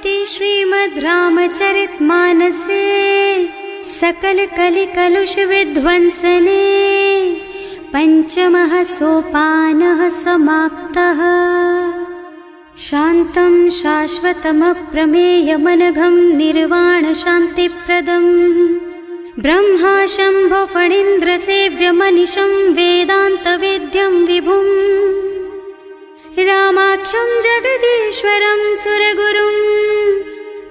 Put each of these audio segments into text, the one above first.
इति श्रीमद् रामचरितमानसे सकल कलि कलुष विध्वंसने पंचमः सोपानः समाप्तः। शान्तं शाश्वतमप्रमेयमनघं निर्वाण शान्तिप्रदं ब्रह्मा शम्भो फणीन्द्रसेव्यमनिशं वेदान्तवेद्यं विभुं रामाख्यं जगदीश्वरं सुरगुरुं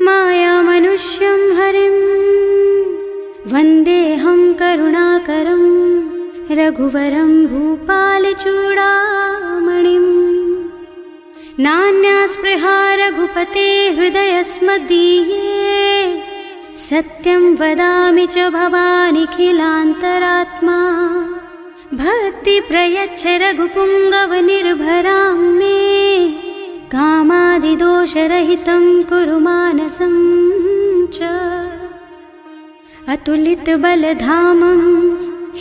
मायामनुष्यं हरिं वन्देऽहं करुणाकरं रघुवरं भूपालचूडामणिं। नान्यास्पृहा रघुपते हृदयस्मदीये सत्यं वदामि च भवानिखिलान्तरात्मा। भक्ति प्रयच्छ रघुपुङ्गवनिर्भरां मे कामादिदोषरहितं कुरु मानसं च। अतुलितबलधामं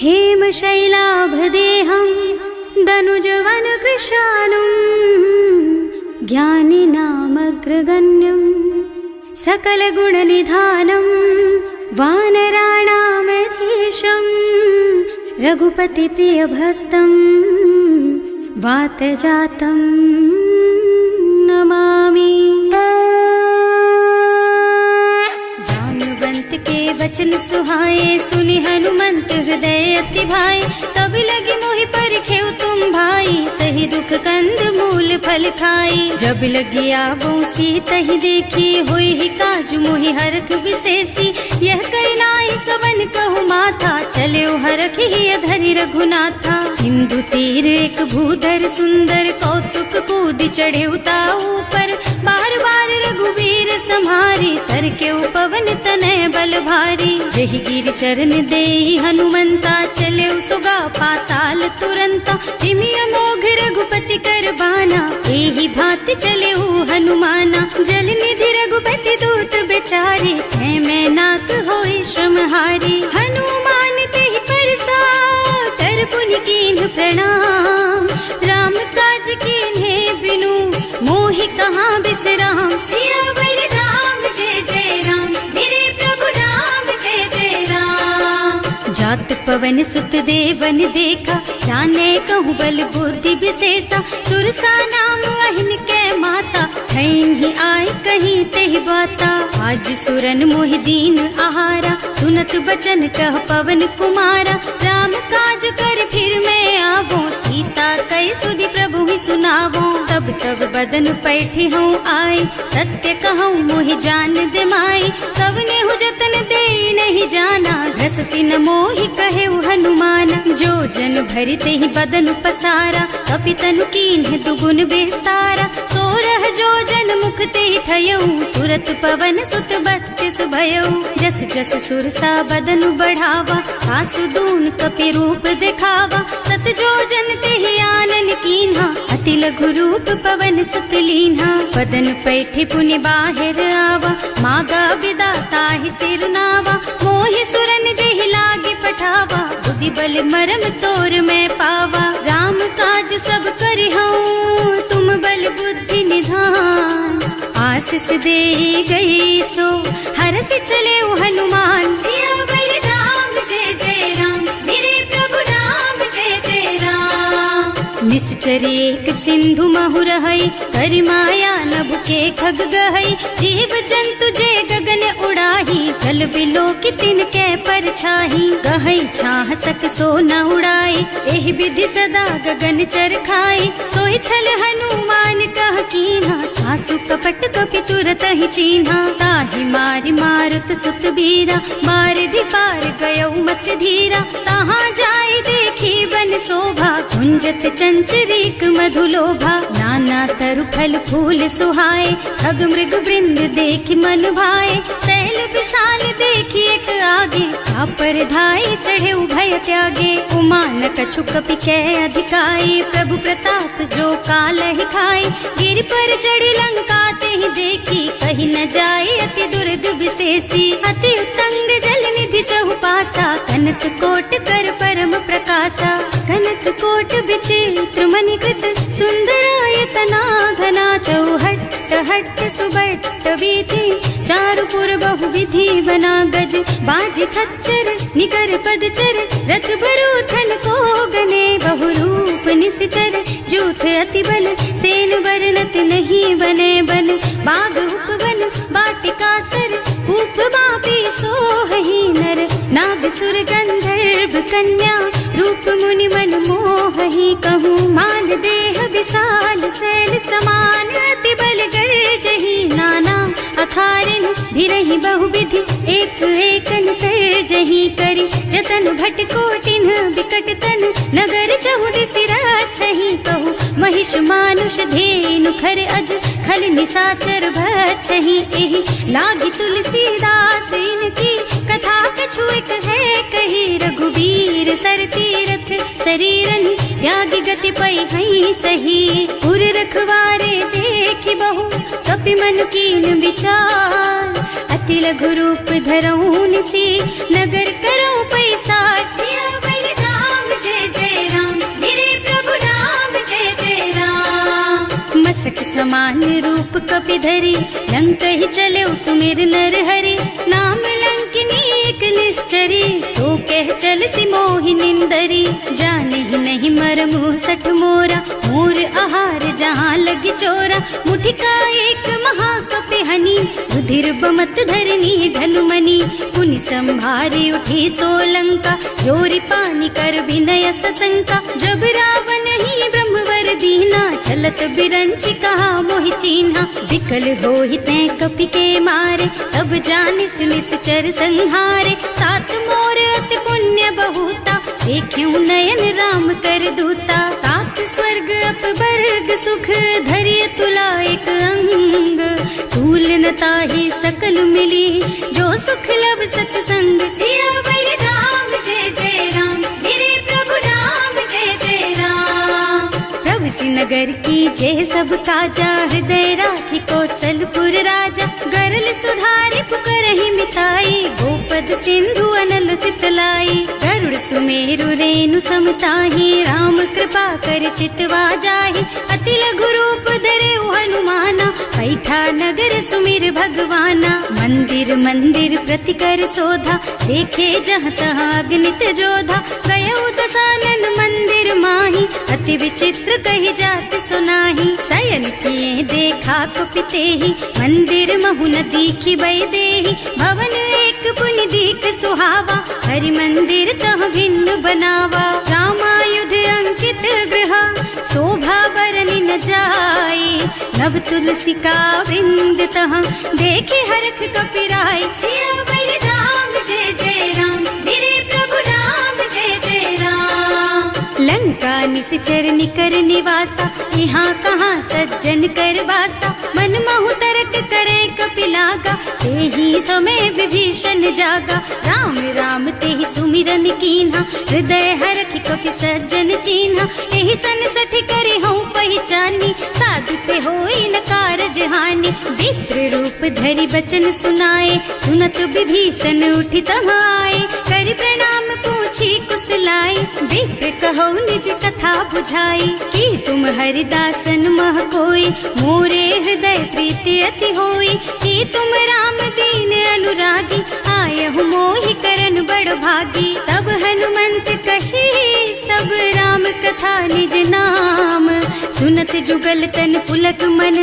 हेमशैलाभदेहं दनुजवनकृशानुं ज्ञानिनामग्रगण्यं सकलगुणनिधानं वानराणामधीशं रघुपतिप्रियभक्तं वातजातं नमामि। जाम्बवंत के वचन सुहाए सुनि हनुमंत हृदय अति भाए। तब लगी मोहि परिखेउ तुम भाई सही दुख कंद मूल फल खाई। जब लगी आवो सीतहि देखी होई ही काजु मोहि हरख विशेषी। यह कई नाई सवन कहु माथा चले हरख ही धरि रघुनाथा। सिंधु तीर एक भूधर सुंदर कौतुक कूद चढ़े उताऊ पर। बार बार रघुवीर सम्हारी तर के पवन तनय बल भारी। जहि गिर चरण देहि हनुमंता चले सुगा पाताल तुरंता। जिमि अमोघ रघुपति कर बाना एहि भांति चले हनुमाना। जल निधि रघुपति दूत बेचारे है मैं नाक होई श्रमहारी। हनुमान तेहि परसा कर पुनि कीन्ह प्रणाम। राम काज कीन्हे बिनु मोहि कहाँ बिसराम। सियावर राम जय जय राम मेरे प्रभु राम जय जय राम। जात पवन सुत देवन देखा जाने कहूँ बल बुद्धि विशेषा। सुरसा नाम अहिन के माता ठैन ही आए कहीं तेहि बाता। आज सुरन मोहि दीन आहारा सुनत बचन कह पवन कुमारा। राम काज कर फिर मैं आवो सीता कई सुधि प्रभु ही सुनावो। तब तब बदन पैठी हूँ आए सत्य कहूँ मोहि जान दे माई। तब नेहु जतन दे नहीं जाना घस सिन मोहि कहे हनुमान। जो जन भरते ही बदन पसारा कपितनु कीन्ह दुगुन बेस्तारा। सोरह जो जन मुख ते ठयऊ तुरत पवन सुत बत्तिस भयऊ। जस जस सुरसा बदन बढ़ावा आसु दून कपि रूप दिखावा। सत जो जन ते आनन कीन्हा अति लघु रूप पवन सुत लीन्हा। बदन पैठे पुनि बाहिर आवा मागा विदाता ही सिरनावा। मोहि सुरन जेहि लागे पठावा बुद्धि बल मरम तोर मैं पावा। राम काज सब करिहऊँ तुम बल बुद्धि निधान। आशीष दे गई सो हरस चले हनुमान। सियावर राम जय जय राम मेरे प्रभु राम जय जय राम। निश्चर एक सिंधु महु रहई करि माया नभ के खग गहई। जीव जंतु जे गगन उड़ाही जल बिलो की तिनके परछाही। गहई छाह सक सो न उड़ाई एहि विधि सदा गगन चर खाई। सोई छल हनुमान कह कीन्हा आसु कपट कपि तुरत ही चीन्हा। ताहि मारि मारुत सुत बीरा मार दी पार गयौ मत धीरा। तहाँ जाय देखी बन शोभा कुंजत चंचरीक मधुलोभा। नाना तरु फल फूल सुहाए खग मृग वृंद देखि मन भाए। तैल विशाल देखी एक आगे पर धाई चढ़े भय त्यागे। उमा न कछु कपि कै अधिकाई प्रभु प्रताप जो काल ही खाई। गिर पर चढ़ी लंका ते ही देखी कहीं न जाए अति दुर्ग विशेषी। अति उत्तंग जल निधि चहुपासा कनक कोट कर परम प्रकाशा। कनक कोट विचित्र मणिकृत सुंदरायतना घना चौहट्ट हट्ट सुबट्ट बीती, चारु पुर बहु विधि बना गज, बाजी खच्चर निकर पदचर, रथ बरूथन को गने, बहु रूप निश्चर, जूथ अति बल, सेन बरनत नहीं बने बन, बाग उपवन वाटिका सर, कूप बापी सोहहि नर, नाग सुर गंधर्व कन्या, रूप मुनि मन मोहहि, कहूँ माल देह विशाल शैल समान, अति बल गर्जहि नाना अखारन, भिरहि बहुविधि एक एकन तरजहि करि, जतन भट कोटिन बिकट तन, नगर चहुदिस राछहि, कहूँ महिष मानुष धेनु खर अज, खल निसाचर भक्षहि, एहि लागी तुलसीदास इनकी, कथा कछु एक है कही, रघुबीर सर तीरथ शरीरन, त्यागी गति पै हई सही, पुर रखवारे देखि बहु, कपि मन कीन विचार, अति लघु रूप धरऊं निसी, नगर करऊं पैसार, सियावर राम जय जय राम, मेरे प्रभु राम जय जय राम, मसक समान रूप कपि धरि, लंक ही चले सुमिर नर हरि, नाम लंकिनी एक निश्चरी, सो कह चल सी मोहि निंदरी, जाने ही नहीं मरमु सठ मोरा, मोर आहार जहाँ लगी चोरा, मुठिका एक महाकपि हनी, रुधिर बमत धरनी ढनुमनी, पुनि संभारी उठी सोलंका, जोरी पानी कर विनय सशंका, जब रावण ही ब्रह्मवर दीना, चलत बिरंची कहा मोहि चीन्हा, विकल होहि तै कपि के मारे, तब जानिस निश्चर संहारे, तात मोर अति पुण्य बहुता, देखियो नयन राम कर दूता, तात स्वर्ग अपवर्ग सुख, धरिय तुला एक अंग, तूल न ताहि सकल मिली, जो सुख लब सतसंग, सियावर राम जय जय राम, मेरे प्रभु राम जय जय राम, प्रभु सी नगर की जय सब काजा, हृदय राखी कौशलपुर राजा, गरल सुधारी पुकारहि मिताई, गोपद सिंधु अनल चितलाई, गरुड़ सुमेरु रेणु समताहि, राम कृपा कर चितवा जाहि, अति लघु रूप धरे हनुमाना, पैठा नगर सुमिर भगवाना, मंदिर मंदिर प्रति कर शोधा, देखे जहाँ तहाँ अगणित जोधा, गयो दसानन मंदिर माही, अति विचित्र कही जात सुनाही, शयन किए देखा कुपितेहि, मंदिर महु न दीखि बै देहि, भवन एक पुनि दीख सुहावा, हरि मंदिर तह भिन्न बनावा, रामायुध अंकित गृह, शोभा बरनि न जाई, नव तुलसी का वृंद तह, देखे हरख कपिराई, सियावर राम जय जय राम, मेरे प्रभु राम जय जय राम, लंका निश्चर निकर निवासा, यहाँ कहाँ सज्जन कर वासा, मन महु तरक करे कपिलागा, तेहि समय विभीषण जागा, राम राम तेहि सुमिरन कीन्हा, हृदय हरखि कपि सज्जन चीन्हा, एहि सन सठ करे हूँ पहचानी, साधु ते होई न कारज हानि, विप्र रूप धरि बचन सुनाए, सुनत विभीषण उठि तहाँ आए, करि प्रणाम पूछी कुशलाई, विप्र कहो निज कथा बुझाई, कि तुम हरिदासन मह कोई, मोरे हृदय प्रीति अति होई, कि तुम राम दीन अनुरागी, आयहु मोहि करन बड़ भागी, तब हनुमंत कही सब राम कथा निज नाम, सुनत जुगल तन पुलक मन,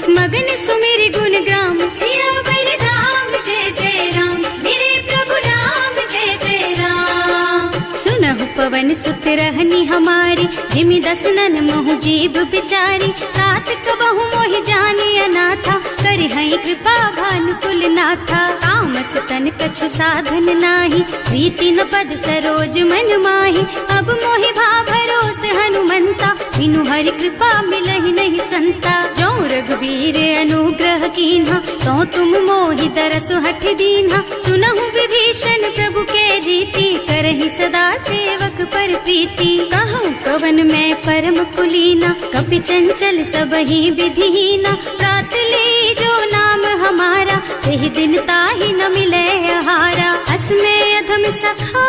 मगन सुमिर गुण ग्राम, सियावर राम जय जय राम, मेरे प्रभु राम जय जय राम, सुनहु पवन सुत रहनी हमारी, जिमि दसनन महु जीव बिचारी, तात कबहु मोहि जानी अनाथा, करि हई कृपा भानुकुल नाथा, तामस तन कछु साधन नाही, प्रीति न पद सरोज मन माही, अब मोहि भा भरोस हनुमंता, बिनु हरि कृपा मिलहि नहीं संता, जो रघुबीर अनुग्रह कीन्हा, तो तुम मोहि दरसु हठ दीन्हा, सुनहु विभीषण प्रभु के रीति, करहि सदा सेवक पर प्रीति, कहूँ कवन मैं परम कुलीना, कपि चंचल सबहि विधिहीना, रात ले जो नाम हमारा, तेहि दिन ताहि न मिले आहारा, असमय अधम सखा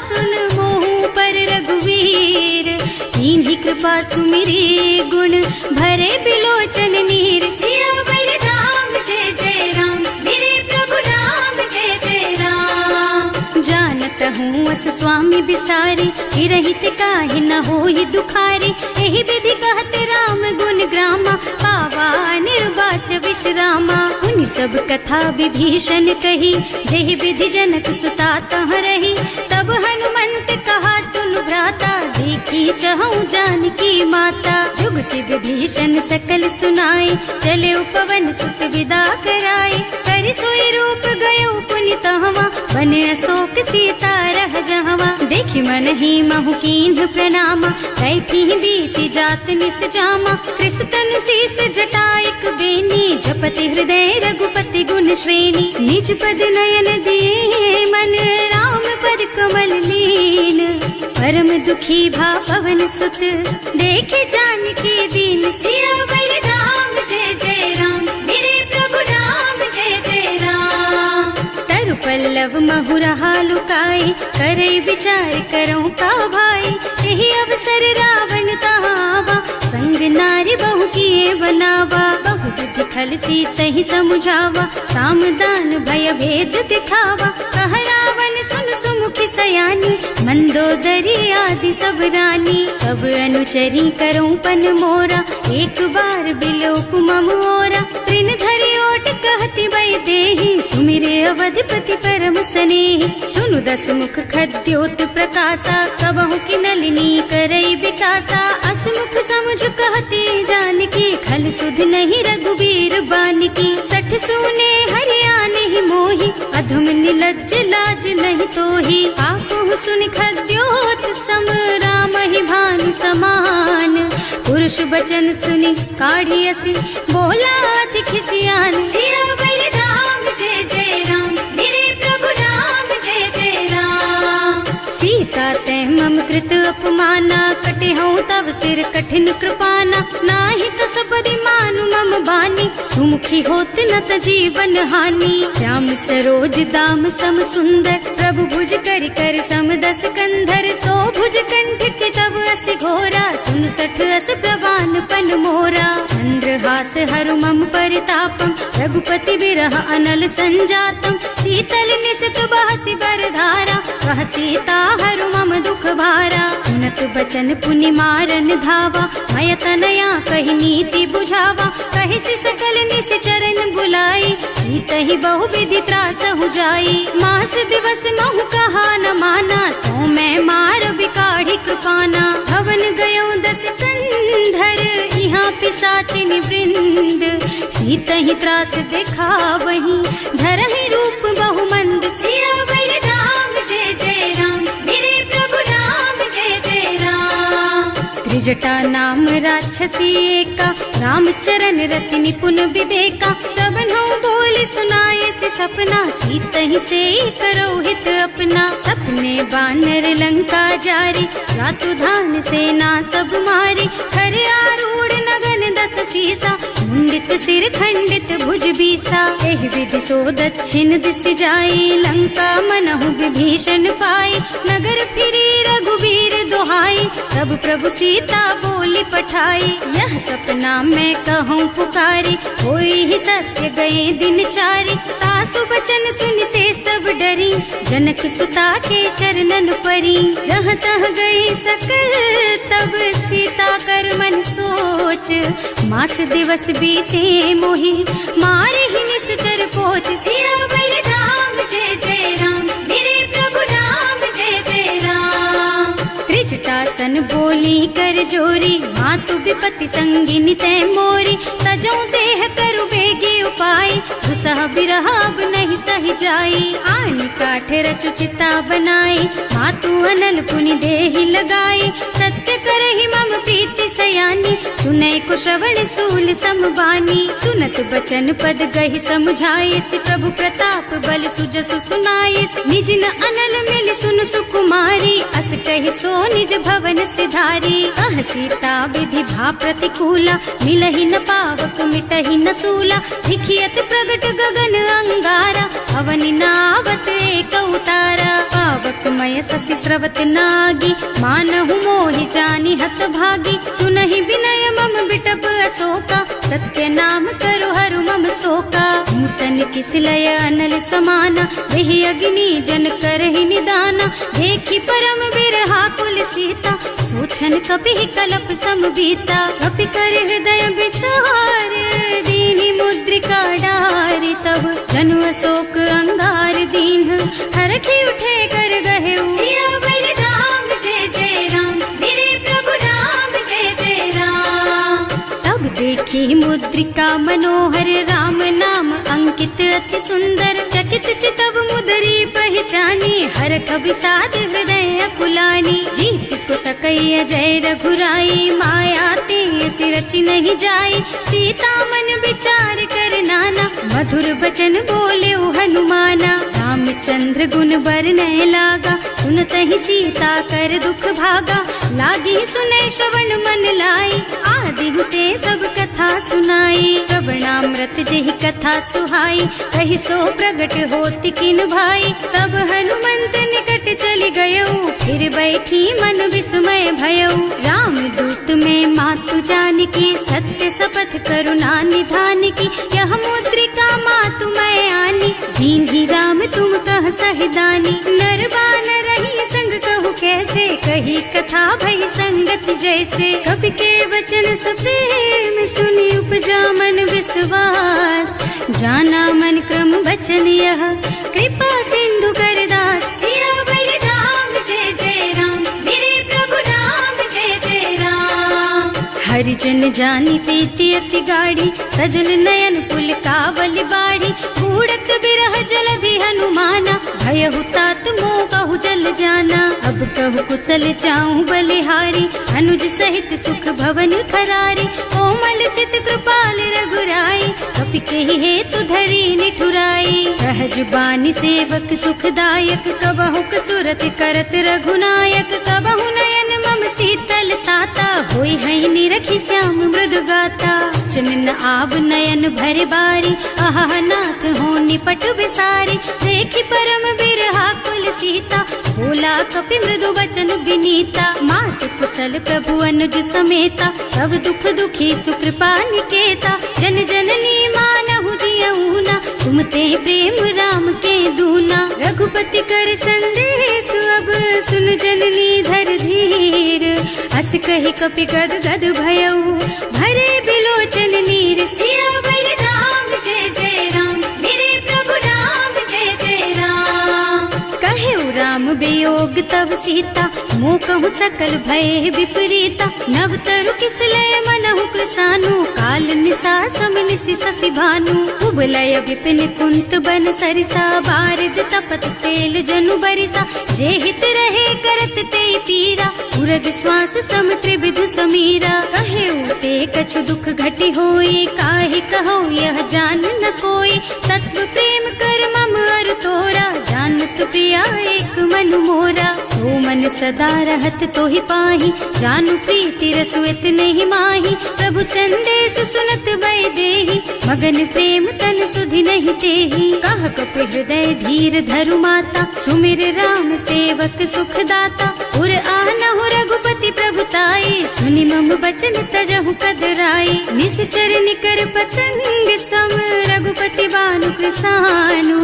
सुन मोहु पर रघुवीर, कीन्ही कृपा सुमिरी गुण भरे बिलोचन नीर, सियावर स्वामी बिसारे, हिरहित काहे न होई दुखारे। एहि विधि कहत राम गुण ग्रामा, पावा निर्वाच विश्रामा। उन सब कथा विभीषण कही, जेहि विधि जनक सुता तह रही। तब हनुमंत कहा सुन भ्राता, देखी चहु जानकी माता। जुगति विभीषण सकल सुनाए, चले उपवन सुत विदा कराए। कर सोई रूप गयो पुनि तहवा, बन अशोक सीता रह जहवा। देखि मन ही महु कीन्ह प्रणामा, कैथी बीति जात निस जामा। कृष्ण शीस जटाइक बेनी, जपति हृदय रघुपति गुण श्रेणी। निज पद नयन दिए मन, राम पद कमल लीन। परम दुखी भा पवन सुत, देखे जानकी दीन। सियावर राम जय जय राम, मेरे प्रभु राम जय जय राम। तरु पल्लव महुरहा लुकाई, करई विचार करऊं का भाई। यही अवसर रावण तहावा, संग नारी बहु किए बनावा। बहु बुद्धि खल सीतहि समुझावा, साम दान भय भेद दिखावा। कह रावण सुन सुमुखी सयानी, मंदोदरी आदि सब रानी। अब अनुचरी करऊं पन मोरा, एक बार बिलोक मम ओरा। त्रिन धरि ओट कहति बई देहि, सुमिरे अवधपति परम स्नेहि। सुनु दस मुख खद्योत प्रकाशा, कबहु की नलिनी करई विकासा। असमुख समझ कहती जानकी, खल सुध नहीं रघुबीर बानकी। सठ सूने हरियाणा ही मोही, अधम निलज्ज लाज नहीं तोही। आपहु सुन खद्योत सम, राम ही भानु समान। पुरुष बचन सुनि काढ़ी असी, बोला अति खिसियान। सियावर राम जय जय राम, मेरे प्रभु राम जय जय राम। सीता ते मम कृत अपमाना, कटे हूँ तब सिर कठिन कृपाना। नाही तो सपदि मानु मम बानी, सुमुखी होत न त जीवन हानि। श्याम सरोज दाम सम सुंदर, प्रभु भुज कर कर सम दस कंधर। सो भुज कंठ के तब अस घोरा, सुन सठ अस प्रवान पन मोरा। चंद्रहास हरु मम परितापम, रघुपति विरह अनल संजातम। शीतल निसित बहसि बरधारा, वह सीता हरु मम दुख भारा। सुनत बचन पुनि मारन धावा, मय तनया कहि नीति बुझावा। कहि सि सकल निस चरण बुलाई, सीतहि बहु विधि त्रास हो जाई। मास दिवस महु कहा न माना, तो मैं मार बिकाढ़ी कृपाना। भवन गयो दस कंधर, यहाँ पिशाचिनी वृंद। सीतहि त्रास देखा वहीं, धरहि रूप बहु मंद। सियावर राम जय जय राम, मेरे प्रभु राम जय जय राम। त्रिजटा नाम राक्षसी एका, राम चरण रति निपुण विवेका। सबनो बोल सुनाए से सपना, सीतहि से करो हित अपना। सपने बानर लंका जारी, रातु धान सेना सब मारी। खर आरूढ़ नगन दस सीसा, मुंडित सिर खंडित भुज बीसा। एहि विधि सो दक्षिण दिस जाई, लंका मनहु विभीषण पाई। नगर फिरी रघुबीर दुहाई, तब प्रभु सीता बोली पठाई। यह सपना मैं कहूँ पुकारी, होई ही सत्य गए दिन चारी। तासु बचन सुनते सब डरी, जनक सुता के चरणन परी। जहाँ तह गई सकल तब सीता कर मन सोच। मास दिवस बीते मोहि, मारे ही निश्चर पोच। सियावर राम जय जय राम, मेरे प्रभु राम जय जय राम। त्रिजटासन बोली कर जोरी, मातु विपति संगिनी तै मोरी। तजो देह करु बेगे उपाय, दुसह बिरह अब नहीं सही जाई। आन काठ रचु चिता बनाई, मातु अनल पुनि देहि लगाई। सत्य करहि मम प्रीति सयानी, सुनै को श्रवण सूल समबानी। सुनत बचन पद गहि समझाइस, प्रभु प्रताप बल सुजसु सुनाइस। निज न अनल मिल सुन सुकुमारी, अस कहि सो निज भवन सिधारी। अह सीता विधि भा प्रतिकूला, मिलहि न पावक मिटहि न सूला। लिखियत प्रगट गगन अंगारा, अवनि नावत एक उतारा। पावक मय ससि स्रवत नागी, मानहु मोहि जानि हत भागी। सुनहि विनय मम बिटप अशोका, सत्य नाम करु हरु मम शोका। नूतन मन किसलय अनल समाना, वही अग्नि जन करहि निदाना। देखी परम बिरहा कुल सीता, सोचन कपि कलप सम बीता। कपि कर हृदय विचार, दीनी मुद्रिका डारि। तब जनु अशोक अंगार दीन, हरखी उठे कर गहे सियावर राम जय जय राम, मेरे प्रभु राम जय जय राम। तब देखी मुद्रिका मनोहर, राम नाम अंकित अति सुंदर। चकित चितव मुदरी पहचानी, हर कवि साध हृदय अकुलानी। जीत को सकैय जय रघुराई, माया ते रचि नहीं जाई। सीता मन विचार कर नाना, मधुर बचन बोले हनुमाना। रामचंद्र गुण बरनय लागा, सुनतहि सीता कर दुख भागा। लागी सुने श्रवण मन लाई, आदि ते सब कथा सुनाई। श्रवणामृत जेहि कथा सुहाई, कहि सो प्रगट होति किन भाई। तब हनुमंत निकट चली गयऊ, फिर बैठी मन विस्मय भयऊ। राम दूत में मातु जानकी, सत्य शपथ करुणा निधान की। यह मुद्रिका मातु मैं आनी, दीन ही राम तुम कह सहिदानी। नर बानर रही संग कहु कैसे, कही कथा भई संगत जैसे। कवि के वचन सप्रेम सुनी, उपजा मन विश्वास। जाना मन क्रम वचन यह, कृपा सिंधु कर दास। सियावर राम जय जय राम, मेरे प्रभु राम जय जय राम। हरिजन जानी प्रीति अति गाढ़ी, सजल नयन पुल कावल बाढ़ी। बूढ़त बिरह जलधि हनुमाना, भयहु तात मोह कहु जल जाना। अब कहु कुशल चाहूं बलिहारी, अनुज सहित सुख भवन खरारी। कोमल चित कृपाल रघुराई, कपि केहि हेतु धरी निठुराई। सहज बानी सेवक सुखदायक, कबहु कसुरत करत रघुनायक। कबहु नयन मम शीतल ताता, होई है निरखी श्याम मृदु गाता। चनन आव नयन भर बारी, आहा नाथ हो निपट विसारी। देखी परम बिरहा कुल सीता, बोला कपि मृदु वचन विनीता। मात कुशल प्रभु अनुज समेता, तब दुख दुखी सुकृपा निकेता। जन जननी मानहु जियऊना, तुम ते प्रेम राम के दूना। रघुपति कर संदेश अब, सुन जननी धर धीर। हस कहि कपि गद गद भयऊ, भरे बिलोचन नीर। सियावर राम जय जय राम, मेरे प्रभु राम जय जय राम। कहेउ राम वियोग तब सीता, मोह कहु सकल भय विपरीता। नव तरु किसलय मनहु कृसानु, काल निसा सम निसि शशि भानु। उबलय विपिन कुंत बन सरिसा, बारिद तपत तेल जनु बरिसा। जे हित रहे करत ते पीरा, उरग श्वास सम त्रिविध समीरा। कहेउ ते कछु दुख घटी होई, काहि कहो यह जान न कोई। तत्व प्रेम कर मम अर तोरा, जानत प्रिया एक मन मोरा। सो मन सदा रहत तोहि पाही, जानु प्रीति रसु इतने माही। प्रभु संदेश सुनत वै देही, मगन प्रेम तन सुधि नहीं तेही। कह कपि हृदय धीर धरु माता, सुमिर राम सेवक सुख दाता। उर आनहु रघुपति प्रभुताई, सुनि मम बचन तजहु कदराई। निश्चर निकर पतंग सम, रघुपति बानु कृसानु।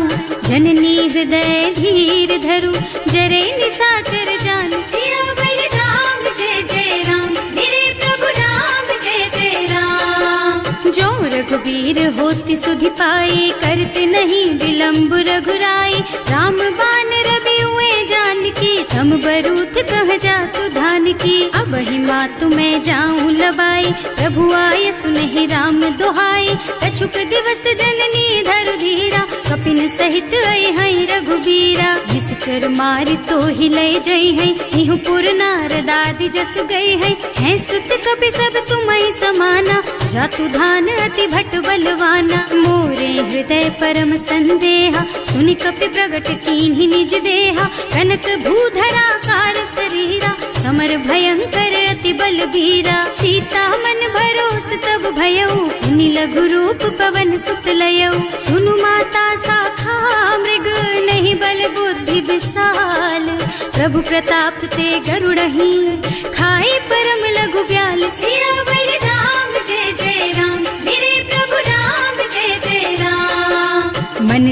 जननी हृदय धीर धरु, जरे निशाचर जानु। सियावर राम जय जय राम, मेरे प्रभु राम जय जय राम। जो रघुबीर होति सुधि पाई, करते नहीं विलम्ब रघुराई। राम बान रवि हुए जानकी, तम बरूथ कह जातु धान की। अब ही मातु मैं जाऊं लबाई, प्रभु आय सुनहि राम दुहाई। कछुक दिवस जननी धरु धीरा, कपिन सहित आई है रघुबीरा। निश्चर मारि तो ही लय जई है, इहु पुर नारद आदि जस गई है। हैं सुत कपि सब तुम्हि समाना, जातु धान अति भट बलवाना। मोरे हृदय परम संदेहा, सुनि कपि प्रगट कीन्हि निज देहा। कनक भूधरा कार शरीरा, समर भयंकर अति बलबीरा। सीता मन भरोस तब भयऊ, मुनि लघु रूप पवन सुत लयऊ। सुनु माता शाखा मृग, नहीं बल बुद्धि विशाल। प्रभु प्रताप ते गरुड़हि, खाई परम लघु ब्याल। सियावर राम जय जय राम, मेरे प्रभु राम जय जय राम।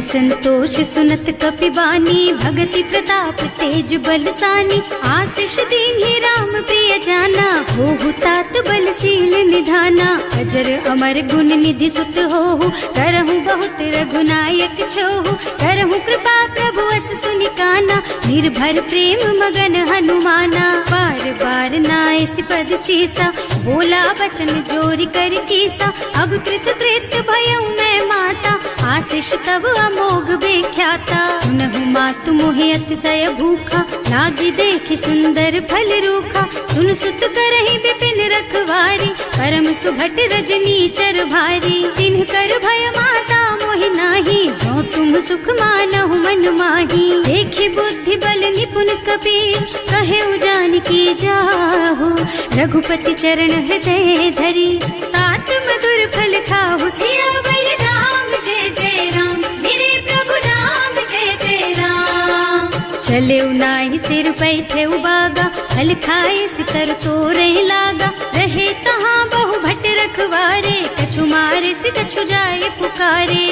संतोष सुनत कपिबानी, भगति प्रताप तेज बलसानी। आशीष दीन्हि राम प्रिय जाना, होहु तात बलशील निधाना। अजर अमर गुण निधि सुत होहु, करहु बहुत रघुनायक छोहु। करहु कृपा प्रभु अस सुनि काना, निर्भर प्रेम मगन हनुमाना। बार बार नाइस पद सीसा, बोला वचन जोरी कर कीसा। अब कृत कृत्य भयउ मैं माता, आशीष तब अमोघ बेख्याता। सुनहु मातु मोहि अतिशय भूखा, लागी देखि सुंदर फल रूखा। सुन सुत करहि विपिन रखवारी, परम सुभट रजनी चर भारी। तिन्ह कर भय माता मोहि नाही, जो तुम सुख मानहु मन माही। देखि बुद्धि बल निपुण कबीर, कहे जानकी जाहु। रघुपति चरण हृदय धरी, तात मधुर फल खाहु। सियावर राम जय जय राम, मेरे प्रभु राम जय जय राम। चले नाहि सिर पैठे उबागा, फल खाए सितर तोरे लागा। रहे तहाँ बहु भट रखवारे, कछु मारे से कछु जाए पुकारे।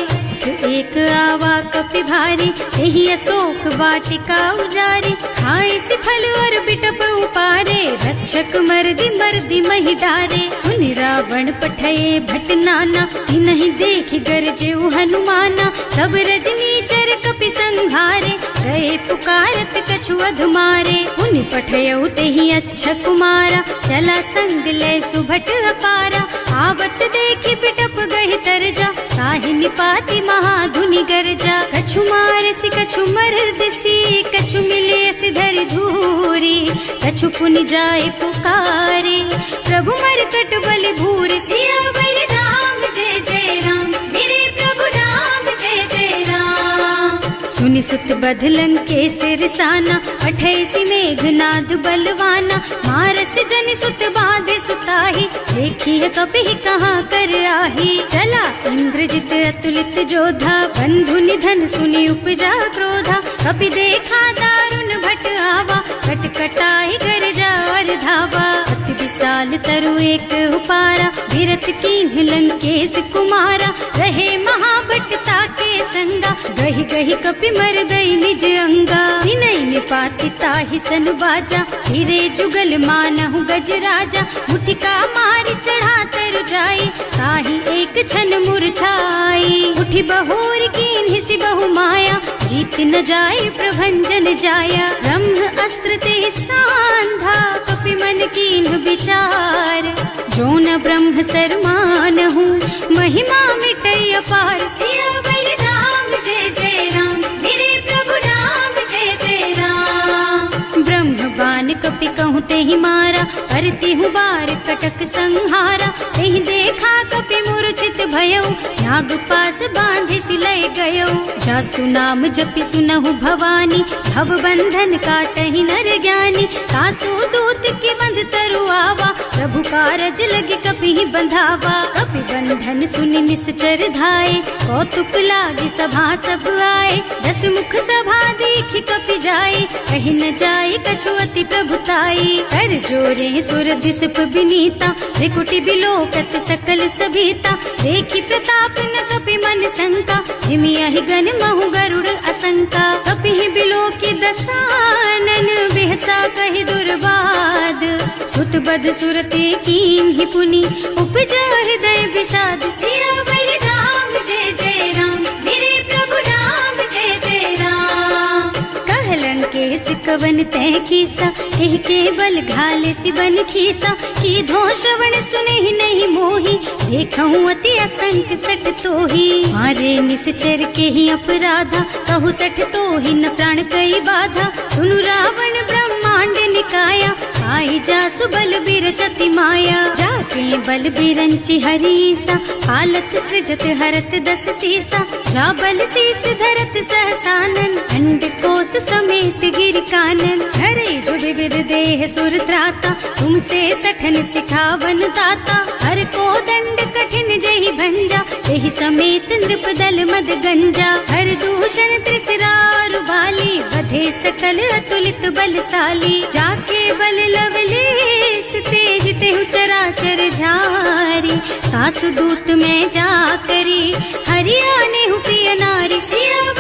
एक आवा कपि भारी, यही अशोक वाटिका उजारी। खाए से फल और बिटप उपारे, रक्षक मर्दी मर्दी महि डारे। सुनि रावण पठये भट नाना, नहीं देखि गरजेउ हनुमाना। सब रजनी चर कपि संघारे, गए पुकारत कछु अधमारे। उनि पठयउ तेहि अच्छा कुमारा, चला संग ले सुभट अपारा। आवत देखि बिटप गहि तरजा, ताहि निपाति महाधुनि गर्जा। कछु मारसि कछु मरदसी, कछु मिले सिधरि धूरी। कछु पुनि जाए पुकारे, प्रभु मरकट बल भूरि। सियावर राम जय जय राम, मेरे प्रभु राम जय जय राम। सुनि सुत बध लंकेश रिसाना, अठैसी मेघनाद बलवाना। मारस जनि सुत बाधे सुताही, देखी है कपि कहाँ कर आही। चला इंद्रजित अतुलित जोधा, बंधु निधन सुनि उपजा क्रोधा। कपि देखा दारुण भट आवा, कटकटाई गरजा और धावा। अति विशाल तरु एक उपारा, विरत कीन्ह लंकेश कुमारा। रहे महाभट ताके संगा, गहि गहि कपि मर गई निज अंगा। विनय निपाति ताहि सन बाजा, फिरे जुगल मानहु गज राजा। मुठिका मारि चढ़ा तरु जाई, ताहि एक छन मुरझाई। उठि बहोर कीन्हि सि बहु माया, जीत न जाय प्रभंजन जाया। ब्रह्म अस्त्र ते सांधा, कपि मन कीन्ह विचार। जो न ब्रह्म सर मानहु, महिमा मिटै अपार। सियावर राम जय जय राम, मेरे प्रभु राम जय जय राम। ब्रह्म बान कपि कहूँ तेहि मारा, करती हूँ बार कटक संहारा। तेहि देखा कपि मूर्छित भयउ, नाग पास बांधि सिलय गयउ। जासु नाम जपि सुनहु भवानी, भव बंधन काटहि नर ज्ञानी। तासु दूत के बंध तरु आवा, प्रभु कारज लगे कपि ही बंधावा। कपि बंधन सुनि निश्चर धाये, कौतुक लागी सभा सब आए। दस मुख सभा देखि कपि जाए, कहि न जाए कछु अति प्रभुताई। कर जोरे सुर दिसप विनीता, त्रिकुटि बिलोकत सकल सभीता। देखि प्रताप न कपि मन शंका, जिमियाहि गन महु गरुड़ असंका। कपि ही बिलोकि दसानन, बिहसा कहि दुर्बाद। सुत बद सुरते कीन्हि पुनि, उपजा हृदय विषाद। सियावर राम जय जय राम, मेरे प्रभु राम जय जय राम। कहलन के सिकवन तै कीसा, एह के बल घाले सिबन खीसा। कीधो श्रवण सुनेहि नहीं मोही, देखहु अति असंख सठ तोही। मारे निश्चर के ही अपराधा, कहु सठ तोही न प्राण कई बाधा। सुनु रावण ब्रह्मांड निकाया, आई जासु बल बिरचति माया। जाके बल बिरंचि हरीसा, हालत सृजत हरत दस सीसा। जा बल शीस धरत सहसानन, अंड कोस समेत गिर कानन। हरे जो विविध देह सुर त्राता, तुमसे सठन सिखावन दाता। हर को दंड कठिन जहि भंजा, यही समेत नृप दल मद गंजा। हर दूषण त्रिसरारु बाली, बधे सकल अतुलित बलशाली। जाके बल लवलेस तेज तेहु चराचर झारी। सासु दूत में जा करी, हरियाणे हु प्रिय नारी। सिया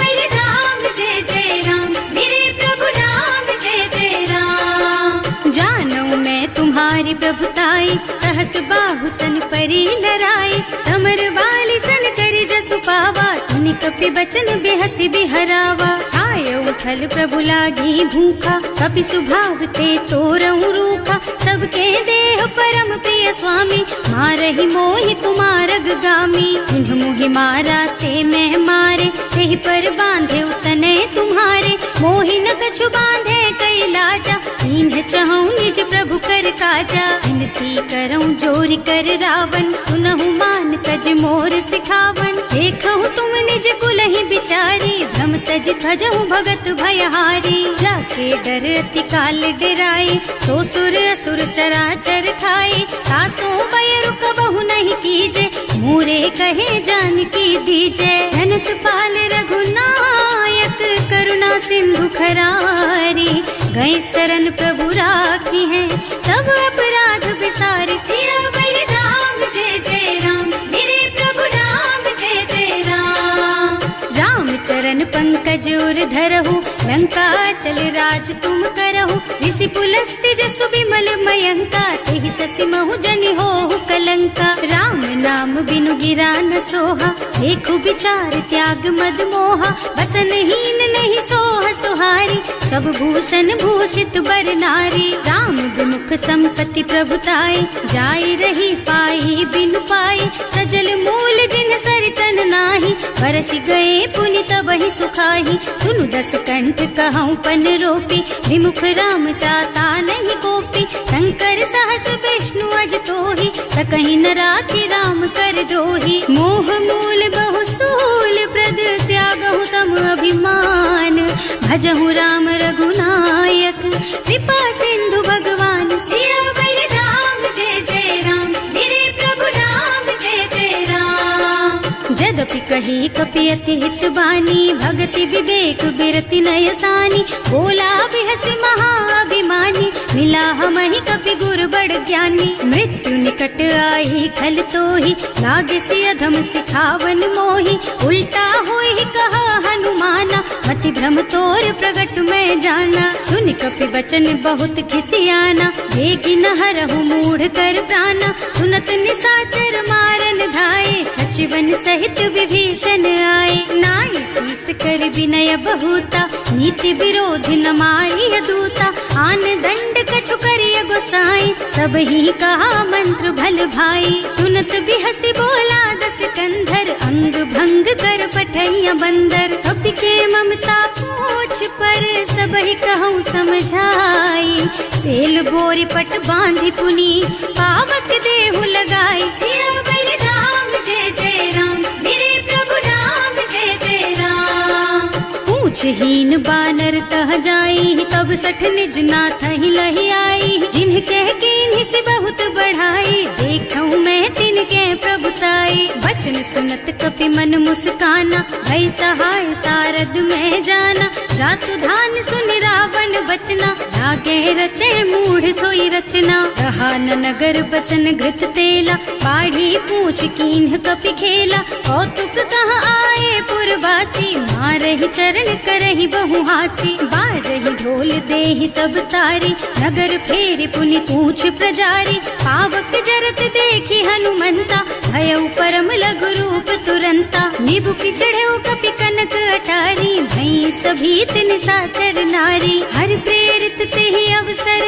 आई, समर बाली सन कर जसु पावा, सुनि कपि बचन बेहसी बिहरावा। आय उठल प्रभु लागी भूखा, कपि सुभाव ते तोरऊ रूखा, सबके देह परम प्रिय स्वामी, मारहि मोहि तुमारग गामी। जिन्ह मोहि मारा ते मैं मारे, तेहि पर बांधे उतने तुम्हारे, मोहि न कछु बांधे कई लाजा, इन्ह चहु निज प्रभु कर काजा। विनती करऊं जोरि कर रावण, सुनहु मान तज मोर सिखावन। देखहु तुम निज कुलहि बिचारी, भ्रम तज थजहु भगत भयहारी। जाके डर अति काल डराई, सो सुर असुर चराचर खाई। तासो भय रुक बहु नहीं कीजे, मोरे कहे जानकी दीजे। धनत पाल रघुनायक, करुणा सिंधु खरारी। गए शरण प्रभु राखी है, तब अपराध बिसारी। सियावर राम जय जय राम, मेरे प्रभु राम जय जय राम। राम चरण पंकज उर धरहु, लंका चल राज तुम करहु। ऋषि पुलस्त्य जसु बिमल मयंका, तेहि ससि महु जनि होहु कलंका। राम नाम बिनु गिरा न सोहा, देखु विचार त्याग मद मोहा। बसन हीन नहीं सोह सुहारी, सब भूषण भूषित बर नारी। राम विमुख संपत्ति प्रभुताई, जाई रही पाई बिनु पाई। सजल मूल जिन सरितन नाही, बरस गए पुनि तबहि सुखाही। सुनु दस कंठ कहऊँ पन रोपी, विमुख राम ताता नहीं कोपी। शंकर सहस विष्णु अज तोहि, सकहि न राखि राम कर द्रोही। मोह मूल बहु सूल प्रद, त्यागहु तम अभिमान। भजहु राम रघुनायक, कृपा सिंधु भगवान। सियावर राम जय जय राम, मेरे प्रभु राम जय जय राम। जदपि कही कपि अति हित बानी, भगति विवेक बिरति नय सानी। बोला बिहसि महाअभिमानी, मिला हमहि कपि गुर बड़ ज्ञानी। मृत्यु निकट आई खल तोहि, लागे सि अधम सिखावन मोहि। उल्टा होई कहा हनुमाना, मति भ्रम तोर प्रगट में जाना। सुनि कपि बचन बहुत खिसियाना, देगी न हरहु मूढ़ कर प्राणा। सुनत निशाचर मारन धाये, सचिवन सहित विभीषण आए। नाई शीस कर विनय बहुता, नीति विरोध न मारिय दूता। आन दंड कछु करिय गोसाई, सब ही कहा मंत्र भल भाई। सुनत बिहसि बोला दस कंधर, अंग भंग कर पठैया बंदर। कपि के ममता पूछ पर, सब ही कहूँ समझाई। तेल बोरी पट बांधि पुनी, पावक देहु लगाई। सियावर राम जय जय राम, मेरे प्रभु राम जय जय राम। पूछहीन बानर तह जाई, तब सठ निज नाथ ही लही आई। जिन्ह कह कीन्हि से बहुत बढ़ाई, देखऊँ मैं तिनके प्रभुताई। बचन सुनत कपि मन मुस्काना, भई सहाय सारद में जाना। जातु धान सुनि रावण बचना, लागे रचे मूढ़ सोई रचना। रहा न नगर बसन घृत तेला, बाढ़ी पूछ कीन्ह कपि खेला। कौतुक कह आए पुरवासी, मारहि चरण करहि बहु हासी। बाजहि ढोल देहि सब तारी, नगर फेरि पुनि पूछ प्रजारी। पावक जरत देखि हनुमंता, भयउ परम लघु रूप तुरंता। निबुकि चढ़ऊ कपि कनक अटारी, भई सभीत निशाचर नारी। हर प्रेरित तेहि अवसर,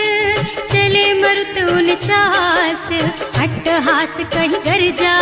चले मरुत उनचास। अट्टहास कहि गर्जा,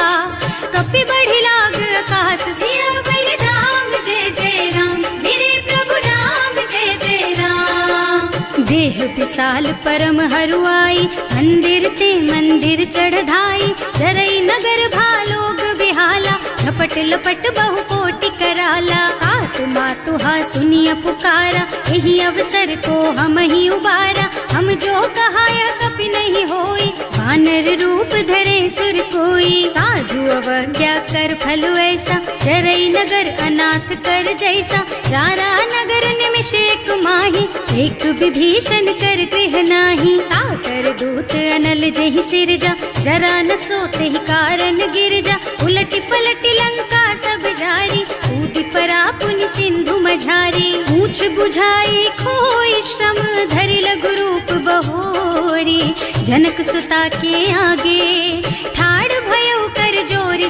कपि बढ़ि लाग आकाश। सियावर राम जय जय राम, मेरे प्रभु राम जय जय राम। देह विशाल परम हरुआई, मंदिर ते मंदिर चढ़धाई। जरई नगर भालोग बिहाला, झपट लपट बहु कोटि कराला। आत्मा तुहा सुनिय पुकारा, यही अवसर को हम ही उबारा। हम जो कहाया कपि नहीं होई, वानर रूप धरे सुर कोई। साधु अवज्ञा कर फल ऐसा, जरई नगर अनाथ कर जैसा। जारा नगर निमिष एक माही, एक विभीषण कर गृह नाही। ताकर दूत अनल जहि सिरजा, जरा न सोते ही कारण गिर जा। उलटी पलटी लंका सब जारी, कूदि परा पुनि सिंधु मझारी। पूछ बुझाई खोई श्रम, धरि लघु रूप बहोरी। जनक सुता के आगे, ठाड़ भयउ कर जोरी।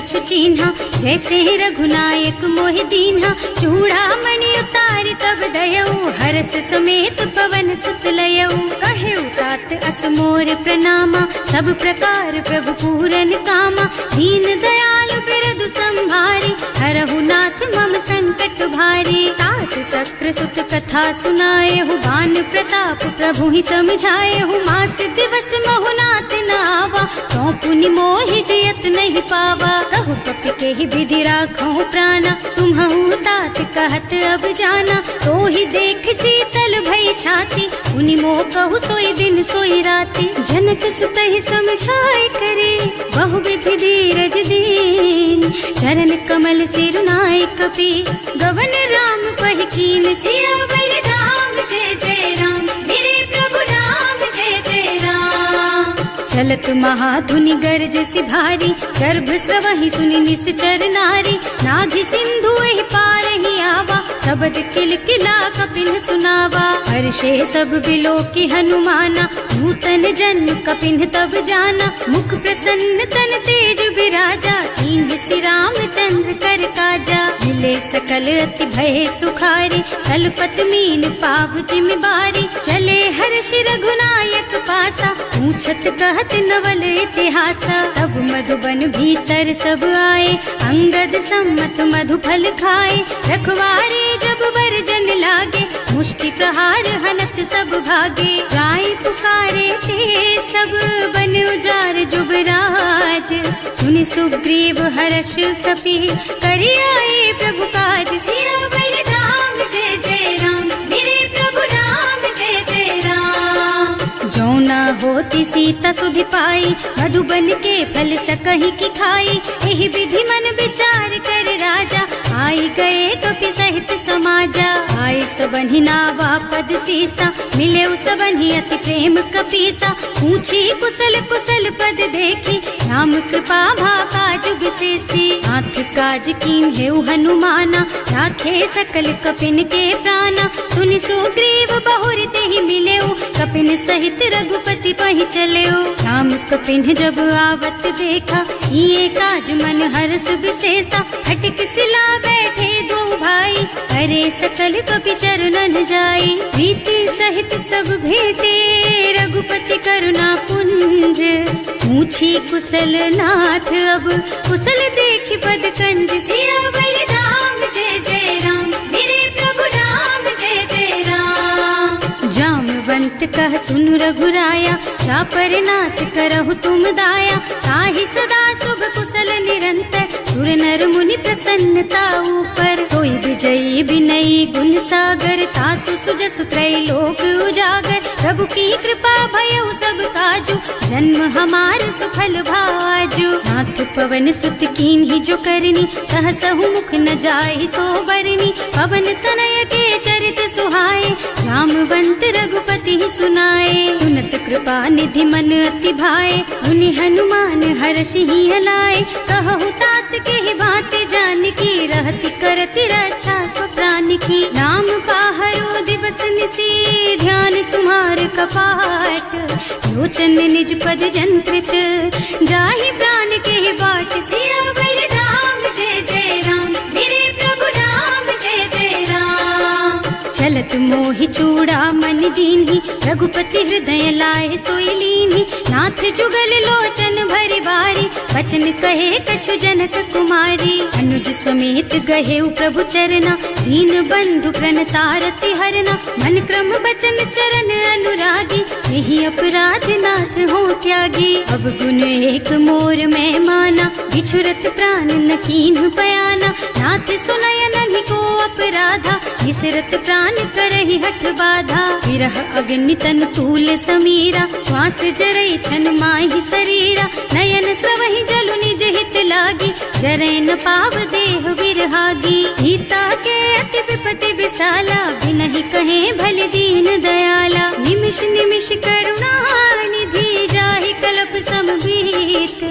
कछु चिन्हा, जैसे रघुनायक मोहि दीन्हा। चूड़ामणि उतारि तब दयऊ, हरस समेत पवन सुत लयऊ। कहेउ तात अस मोर प्रणामा, सब प्रकार प्रभु पूरन कामा। दीन दयालु बिरदु संभारी, हरहु नाथ मम संकट भारी। तात सक्र सुत कथा सुनाएहु, बान प्रताप प्रभु ही समझाएहु। मास दिवस महु नाथ न आवा, तो पुनि मोहि जियत नहीं पावा। कहु कपि के ही विधि राखहु प्राणा, तुम्हु तात कहत अब जाना। तो ही देख शीतल भई छाती, उनि मोह कहु सोई दिन सोई राती। जनक सुत ही समझाए करे, बहु विधि धीरज दीन। चरण कमल सिरुनाए कपि, गवन राम पहि कीन। सियावर राम जय जय राम, मेरे प्रभु राम जय जय राम। चलत महाधुनि गर्ज सि भारी, गर्भ स्रवहि सुनि निश्चर नारी। नाभि सिंधु एहि पारहि आवा, शबद किलकिला कपिन सुनावा। हर्षे सब बिलोकि हनुमाना, नूतन जन्म कपिन तब जाना। मुख प्रसन्न तन तेज बिराजा, कीन्ह श्री रामचंद्र कर काजा। मिले सकल अति भय सुखारी, कलपत मीन पाव जिम बारी। चले हर्ष रघुनायक पासा, पूछत कहत नवल इतिहासा। तब मधुबन भीतर सब आए, अंगद सम्मत मधु फल खाए। रखवारे जब बरजन लागे, मुष्टि प्रहार हनत सब भागे। जाए पुकारे ते सब, बन उजार जुबराज। सुनि सुग्रीव हर्ष कपि, करि आए प्रभु काज। सियावर राम जय जय राम, मेरे प्रभु राम जय जय राम। जो न होती सीता सुधि पाई, मधुबन के फल सकहि की खाई। एहि विधि मन विचार कर राजा, आई गए कपि सहित समाजा। आए सबन्हि नावा पद सीसा, मिले सबन्हि अति प्रेम कपीसा। पूछी कुशल कुशल पद देखी, राम कृपा भाका जुग विशेषी। नाथ काज कीन्हेउ हनुमाना, राखे सकल कपिन के प्राणा। सुनि सुग्रीव बहुर तेहि मिलेउ, कपिन सहित रघुपति पहि चलेउ। राम कपिन जब आवत देखा, ये काज मन हर्ष विशेषा। हटिक सिला बैठे दो भाई, अरे सकल कपि चरणन जाई। प्रीति सहित सब भेटे, रघुपति करुणा पुंज। पूछी कुशल नाथ अब, कुशल देख पद कंज। सियावर राम जय जय राम, मेरे प्रभु राम जय जय राम। जामवंत कह सुनु रघुराया, चापर नाथ करहु तुम दाया। ताहि सदा शुभ कुशल निरंतर, सुर नर मुनि प्रसन्नता ऊपर। कोई विजयी विनयी गुण सागर, तासु सुजसु त्रैलोक उजागर। प्रभु की कृपा भयउ सब काजू, जन्म हमार सुफल भाजू। नाथ पवन सुत कीन्ही जो करनी, सहसहु मुख न जाहि सो बरनी। पवन तनय के चरित सुहाए, जामवंत रघुपति सुनाए। सुनत कृपा निधि मन अति भाए, मुनि हनुमान हर्षि हलाए। कहु तात के ही बात जानकी, रहति करति रक्षा सो प्राण की। नाम पाहरो दिवस निसी, ध्यान तुम्हार कपाट। लोचन निज पद जंत्रित, जाहि प्राण के ही बाट। सियावर राम जय जय राम, मेरे प्रभु राम जय जय राम। चलत मोहि चूड़ामणि दीन्ही, रघुपति हृदय लाए सोई लीन्ही। नाथ जुगल लोचन भरि बारी, बचन कहे कछु जनक कुमारी। अनुज समेत गहेउ प्रभु चरना, दीन बंधु प्रणतारति हरना। मन क्रम बचन चरण अनुरागी, यही अपराध नाथ हो त्यागी। अब गुण एक मोर में माना, बिछुरत प्राण न कीन्ह बयाना। नाथ सुनय नन्हि को अपराधा, विसरत प्राण करहि हठ बाधा। विरह अग्नि तन तूल समीरा, श्वास जरई छन माहि शरीरा। नयन स्रवहि जलु निज हित लागी, जरै न पाव देह बिरहागी। सीता के अति विपति विशाला, बिनहि कहे भल दीन दयाला। निमिष निमिष करुणा निधि, जाहि कलप समबीत।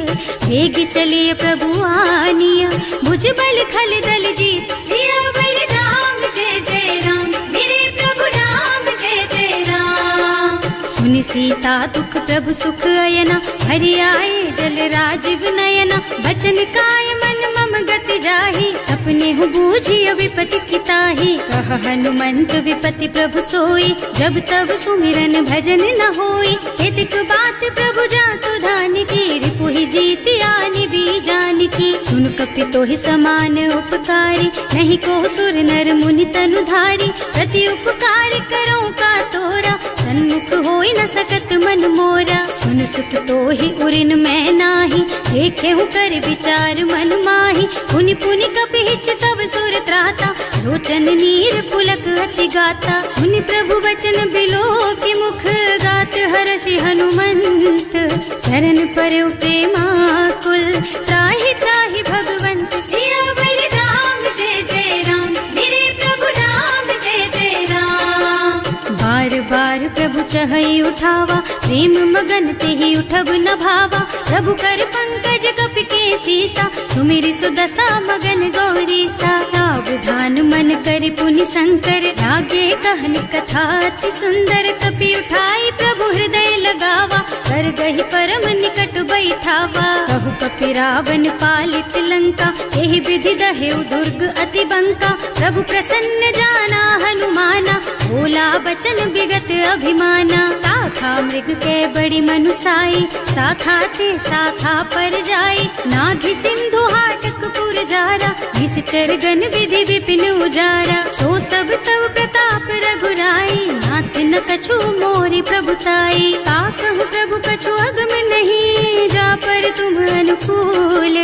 वेग चलिए प्रभु आनिया, भुज बल खल दल जीत। सियावर राम जय जय राम, मेरे प्रभु राम जय जय राम। सुनि सीता दुख प्रभु सुख अयना, हरि आए जल राजीव नयना। बचन काय मन गति जाही, सपने हूँ बूझी विपति किताही। कह हनुमंत विपति प्रभु सोई, जब तब सुमिरन भजन न होई। हेतिक बात प्रभु जातु धान की, रिपुहि जीति आनि भी जान की। सुन कपि तोहि समान उपकारी, नहीं को सुर नर मुनि तनु धारी। प्रति उपकार करो का तोरा, सन्मुख होई न सकत मन मोरा। सुन सुत तोहि उरिन मैं नाही, देखे हूँ कर विचार मन माही। पुनि पुनि कपि हिच तब सुर त्राता, लोचन नीर पुलक अति गाता। सुनि प्रभु वचन बिलो की मुख, गात हर्षि हनुमंत। चरण परौ प्रेमाकुल, त्राहि त्राहि भगवंत। सियावर राम जय जय राम, मेरे प्रभु राम जय जय राम। बार बार प्रभु चहई उठावा, प्रेम मगन तेहि उठब न भावा। प्रभु कर पंकज कपि के सीसा, सुमिरि सुदशा मगन गौरीसा। सावधान मन करि पुनि शंकर, लागे कहन कथा अति सुंदर। कपि उठाई प्रभु हृदय लगावा, कर गहि परम निकट बैठावा। कहु कपि रावण पालित लंका, एहि विधि दहेउ दुर्ग अति बंका। प्रभु प्रसन्न जाना हनुमाना, बोला बचन विगत अभिमाना। शाखा मृग के बड़ी मनुसाई, शाखा ते शाखा पर जाई। नाघि सिंधु हाटक पुर जारा, निश्चर गण विधि विपिन उजारा। सो सब तव प्रताप रघुराई, नाथ न कछु मोरि प्रभुताई। का कहु प्रभु कछु अगम नहीं, जा पर तुम अनुकूल।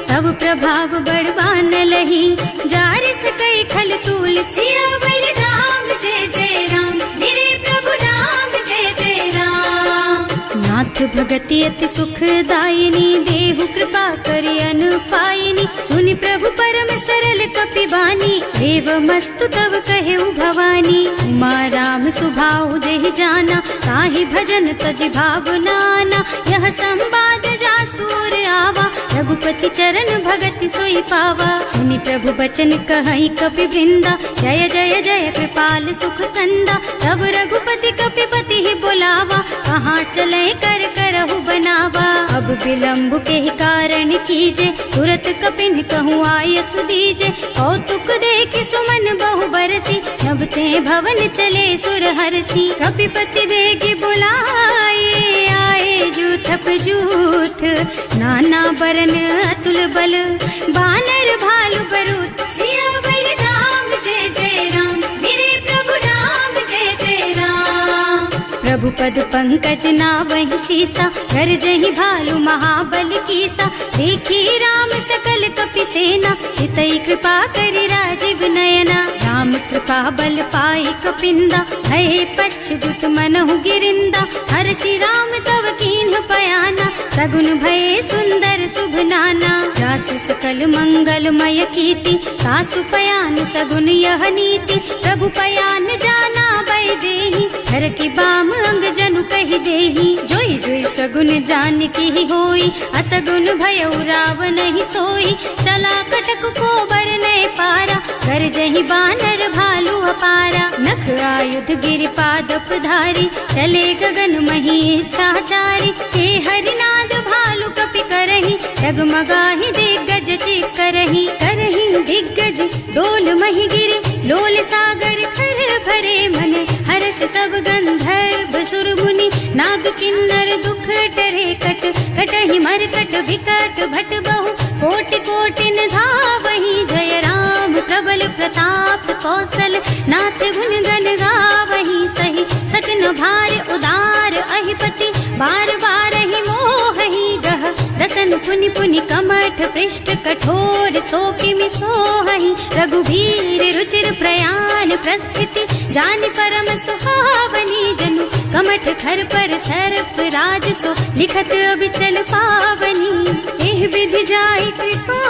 तब प्रभाव बड़वान लही, जार सकई खल तूल। सियावर राम जय जय राम, मेरे प्रभु राम जय जय राम। नाथ भगति अति सुखदायिनी, देहु कृपा करि अनुपायिनी। सुनि प्रभु परम सरल कपि बानी, देव मस्तु तब कहेउ भवानी। उमा राम सुभाउ देहि जाना, ताहि भजन तज भावनाना। यह संवाद जासुर आवा, रघुपति चरण भगति सोई पावा। सुनि प्रभु बचन कहई कपि वृंदा, जय जय जय कृपाल सुख कंदा। तब रघुपति कपि पति ही बुलावा, कहाँ चले कर करहु बनावा। अब विलंब के कारण कीजे, तुरत कपिन कहूँ आयस दीजे। कौतुक देखि सुमन बहु बरसी, नभ ते भवन चले सुर हर्षि। कपिपति बेगी बुलाए, आए जूथप जूथ। नाना बरन अतुल बल, बानर भालु बरूथ। सियावर राम जय जय राम, मेरे प्रभु राम जय जय राम। प्रभु पद पंकज नावहि सीसा, गरजहि भालु महाबल कीसा। देखी राम सकल कपि सेना, हितई कृपा करि राजीव नयना। राम कृपा बल पाई कपिंदा, भये पच्छजुत मनहु गिरिंदा। हर्षि राम तव कीन्ह पयाना, सगुन भये सुंदर शुभ नाना। जासु सकल मंगलमय कीर्ति, सासु पयान सगुन यह नीति। प्रभु पयान जाना बै देहि, हर की बाम अंग जनु कहि देहि। जोई जोई सगुन जान की होई, असगुन भयउ रावण ही सोई। चला कटक को बरनै पारा, कर जहि बानर भालु अपारा। नख आयुध गिरि पादप धारी, चले गगन मही इच्छाचारी। हे हरिनाद भालु कपि करहि, डगमगाहि दिग्गज चित करहि। करहि दिग्गज डोल मही गिरि, लोल सागर खर भरे मन। हर्ष सब गंधर्व सुर मुनि, नाग किन्नर दुख टरे कट। कटहि मरकट विकट भट बहु, कोटि कोटि न धावहि। जय राम प्रबल प्रताप कौशल, नाथ गुण गण गावहि। सही सजन भार उदार अहिपति, बार बार ही मोहहि गह। दसन पुनि पुनि कमठ पृष्ठ, कठोर सो किमि सोहहि। रघुवीर रुचिर प्रयाण प्रस्थिति, जानि परम सुहावनी। जनु कमठ खर पर सर्प राज सो, लिखत अबिचल पावनी। एह विधि जाहि कृपा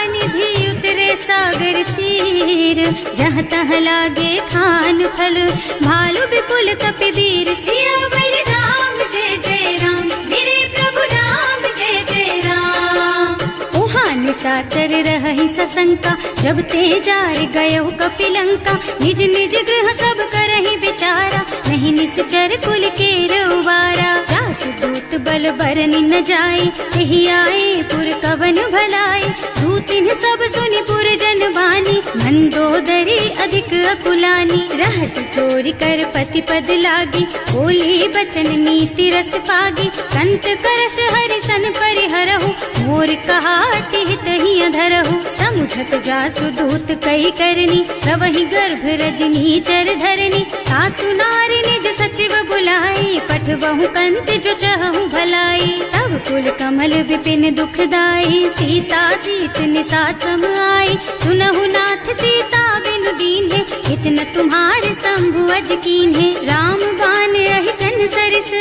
निधि, उतरे सागर तीर। जहाँ तहाँ लागे खान फल, भालु विपुल कपि वीर। सियावर राम जय जय राम, मेरे प्रभु राम जय जय राम। उहाँ निशाचर रहहि सशंका, जब ते जार गयो कपि लंका। निज निज गृह सब करहि विचारा, नहीं निश्चर कुल के रउवारा। जासु दूत बल फल बरनी न जाए, यही आए पुर कवन भलाए। दूतिन सब सुनि पुर जन बानी, मंदोदरी अधिक अकुलानी। रहस्य चोरी कर पति पद लागी, बोली बचन नीति रस पागी। कंत करश हरि सन परिहरहु, मोर कहाति हित ही अधरहु। समुझत जासु दूत कई करनी, सवहि गर्भ रजनी चर धरनी। सासु नारी निज सचिव बुलाई, पठबहु कंत जो चहु भलाई। तब कुल कमल विपिन दुखदाई, सीता सीत निसा सम आई। सुनहु नाथ सीता बिनु दीन्हे, इतना तुम्हारे शंभु अज कीन्हे। राम बान अहितन सरिस,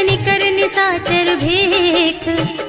निकर निसाचर भेख।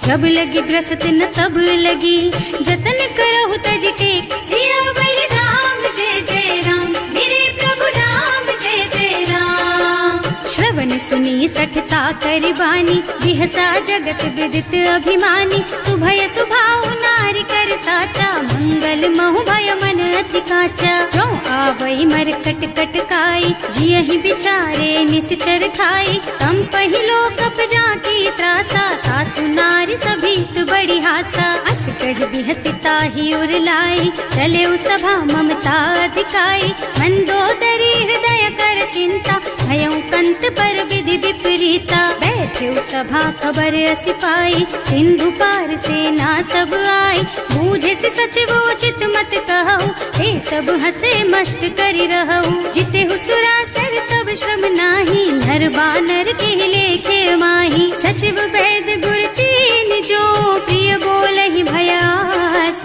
जब लगी ग्रसत न तब लगी, जतन करहु तज टेक। सियावर राम जय जय राम, मेरे प्रभु राम जय जय राम। श्रवण सुनी सठता कर बानी, बिहसा जगत विदित अभिमानी। सुभय सुभाऊ नारी कर साचा, मंगल महु भय मन अति काचा। जो आवई मर कट कट काई, जियहि बिचारे निश्चर खाई। तम पहिलो कप जाकी त्रासा, सासु नारी सभीत बड़ी हासा। अस कह बिहसिता ही उर लाई, चले सभा ममता अधिकाई। मंदोदरी हृदय कर चिंता, भयउ कंत पर विधि विपरीता। बैठे सभा खबर असी पाई, सिंधु पार सेना सब आई। बूझे से सचिव उचित मत कहु, हे सब हसे मस्त करि रहु। जिते हुसुरासर तब श्रम नाही, नर बानर के लेखे माही। सचिव वैद गुर तीन जो, प्रिय बोलहि भयास।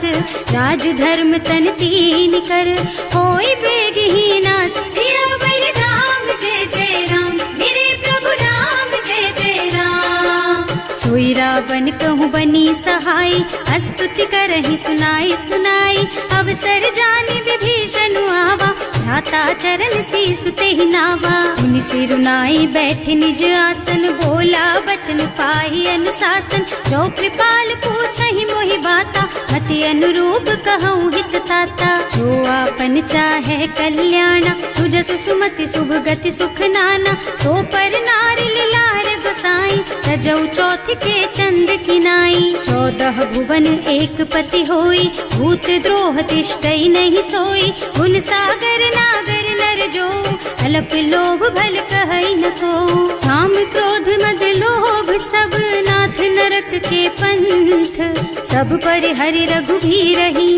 राज धर्म तन तीन कर, होई बेगहि नास। सियावर राम जय जय राम, मेरे प्रभु राम जय जय राम। सोई रावण कहूँ बनी सहाय, स्तुति करहि सुनाई सुनाई। अवसर जानी विभीषण आवा, भ्राता चरण शीसु तेहि नावा। मुनि सिरुनाई बैठे निज आसन, बोला बचन पाहि अनुशासन। जो कृपाल पूछहि मोहि बाता, मति अनुरूप कहूँ हित ताता। जो आपन चाहे कल्याणा, सुजसु सुमति शुभ गति सुख नाना। सो पर नारी लार बसाई, रजौ चौथ के चंद किनाई। 14 भुवन एक पति होई, भूत द्रोह तिष्ठई नहीं सोई। गुण सागर नागर नर जो, अल्प लोभ भल कहई न को। काम क्रोध मद लोभ सब, नाथ नरक के पंथ। सब पर हरि रघुबीरहि,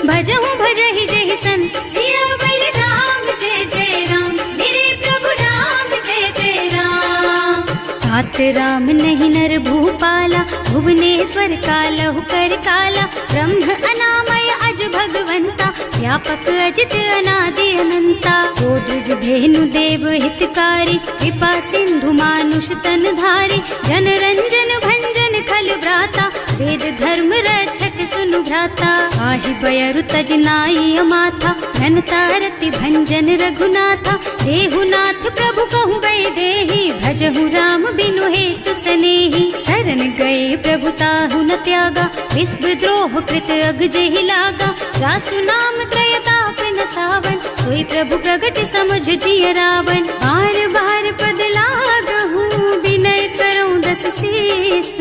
भजहु भजहि जहि संत। सियावर राम जय जय राम, मेरे प्रभु राम जय जय राम। तात राम नहीं नर भूपाला, भुवनेश्वर कालहु कर काला। ब्रह्म अनामय अज भगवंता, व्यापक अजित अनादि अनंता। जो द्विज धेनु देव हितकारी, कृपा सिंधु मानुष तन धारी। जन रंजन भंजन खल भ्राता, वेद धर्म रक्षक सुनु भ्राता। आहि बयरु तज नाई अमाथा, घनता रति भंजन रघुनाथा। देहुनाथ प्रभु कहु गए देहि, भजहु राम बिनु हेतु सनेहि। शरण गए प्रभु ताहु न त्यागा, विश्व द्रोह कृत अग जेहि लागा। जासु नाम त्रयताप न सावन, सोई प्रभु प्रगट समझ जिय रावण। बार बार पद लागहु, विनय करऊं दस शीस।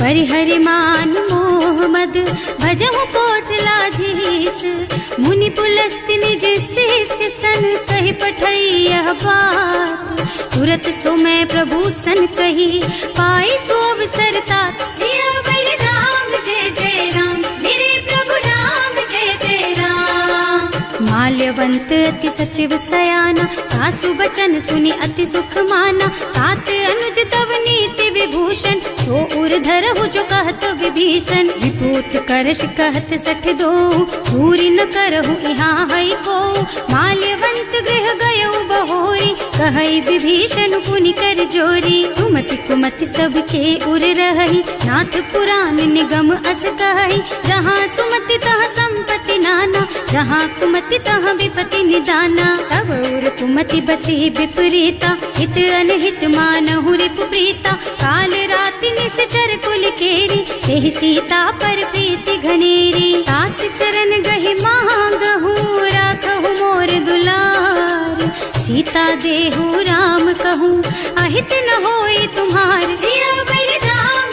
परिहरि मान मोह मद, भजहु कौशलाधीश। मुनि पुलस्त्य निज शिष्य सन, कहि पठई यह बात। तुरत सो मैं प्रभु सन कही, पाई सो अवसर तात। सियावर राम जय जय राम, मेरे प्रभु राम जय जय राम। माल्यवंत अति सचिव सयाना, सासु बचन सुनि अति सुख माना। तात अनुज तव नीति विभूषण, सो उर धरहु जो कहत विभीषण। विभूत करश कहत सठ दो, दूरी न करहु यहाँ हई को। माल्यवंत गृह गयउ बहोरी, कहई विभीषण पुनि कर जोरी। सुमति कुमति सबके उर रहई, नाथ पुराण निगम अस कहई। जहाँ सुमति तहाँ संपत्ति नाना, जहाँ कुमति तहाँ विपति निदाना। तब उर कुमति बसी विपरीता, हित अनहित मानहु रिपु प्रीता। काल राति निश्चर कुल केरी, तेहि सीता पर प्रीति घनेरी। तात चरण गहि मांगहु, राखहु मोर दुलार। सीता देहु राम कहूँ, अहित न होई तुम्हार। सियावर राम